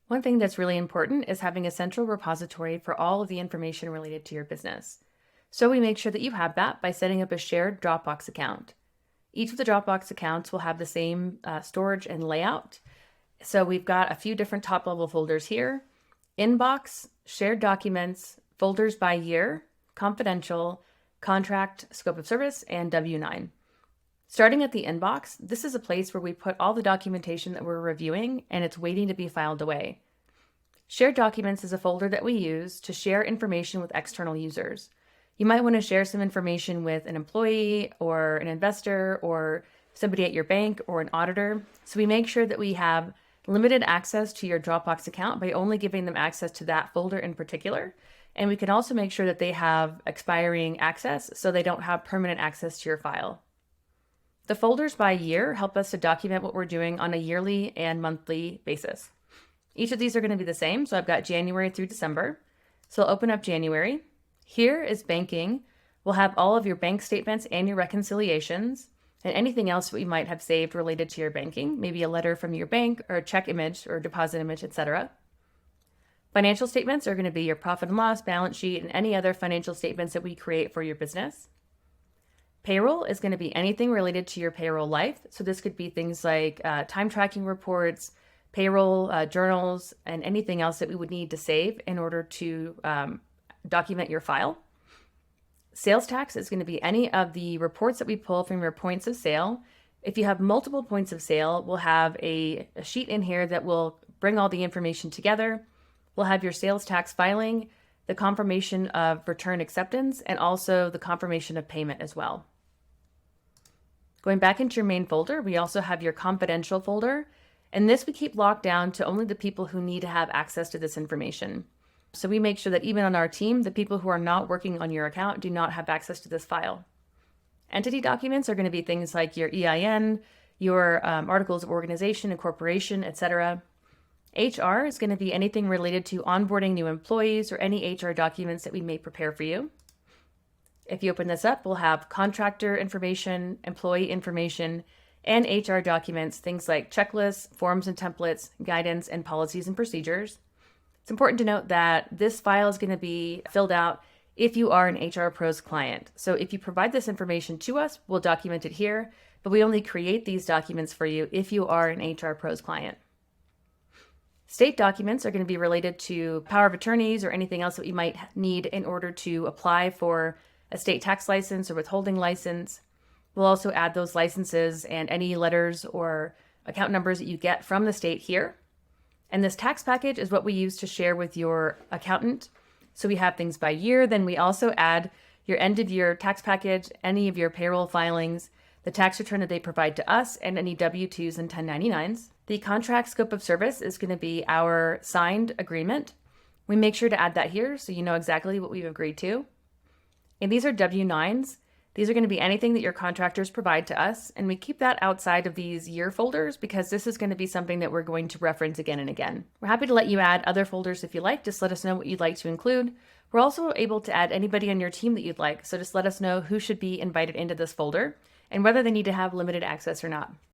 One thing that's really important is having a central repository for all of the information related to your business. So we make sure that you have that by setting up a shared Dropbox account. Each of the Dropbox accounts will have the same storage and layout. So we've got a few different top level folders here: inbox, shared documents, folders by year, confidential, contract, scope of service, and W-9. Starting at the inbox, this is a place where we put all the documentation that we're reviewing, and it's waiting to be filed away. Shared documents is a folder that we use to share information with external users. You might want to share some information with an employee or an investor or somebody at your bank or an auditor. So we make sure that we have limited access to your Dropbox account by only giving them access to that folder in particular. And we can also make sure that they have expiring access so they don't have permanent access to your file. The folders by year help us to document what we're doing on a yearly and monthly basis. Each of these are going to be the same. So I've got January through December. So I'll open up January. Here is banking. We'll have all of your bank statements and your reconciliations and anything else that you might have saved related to your banking, maybe a letter from your bank or a check image or deposit image, etc. Financial statements are going to be your profit and loss, balance sheet, and any other financial statements that we create for your business. Payroll is going to be anything related to your payroll life. So this could be things like time tracking reports, payroll journals, and anything else that we would need to save in order to document your file. Sales tax is going to be any of the reports that we pull from your points of sale. If you have multiple points of sale, we'll have a sheet in here that will bring all the information together. We'll have your sales tax filing, the confirmation of return acceptance, and also the confirmation of payment as well. Going back into your main folder, we also have your confidential folder, and this we keep locked down to only the people who need to have access to this information. So we make sure that even on our team, the people who are not working on your account do not have access to this file. Entity documents are going to be things like your EIN, your articles of organization, incorporation, etc. HR is going to be anything related to onboarding new employees or any HR documents that we may prepare for you. If you open this up, we'll have contractor information, employee information, and HR documents, things like checklists, forms and templates, guidance, and policies and procedures. It's important to note that this file is going to be filled out if you are an HR Pros client. So if you provide this information to us, we'll document it here, but we only create these documents for you if you are an HR Pros client. State documents are going to be related to power of attorneys or anything else that you might need in order to apply for a state tax license or withholding license. We'll also add those licenses and any letters or account numbers that you get from the state here. And this tax package is what we use to share with your accountant. So we have things by year. Then we also add your end of year tax package, any of your payroll filings, the tax return that they provide to us, and any W-2s and 1099s. The contract scope of service is going to be our signed agreement. We make sure to add that here so you know exactly what we've agreed to. And these are W-9s. These are going to be anything that your contractors provide to us, and we keep that outside of these year folders because this is going to be something that we're going to reference again and again. We're happy to let you add other folders if you like. Just let us know what you'd like to include. We're also able to add anybody on your team that you'd like, so just let us know who should be invited into this folder and whether they need to have limited access or not.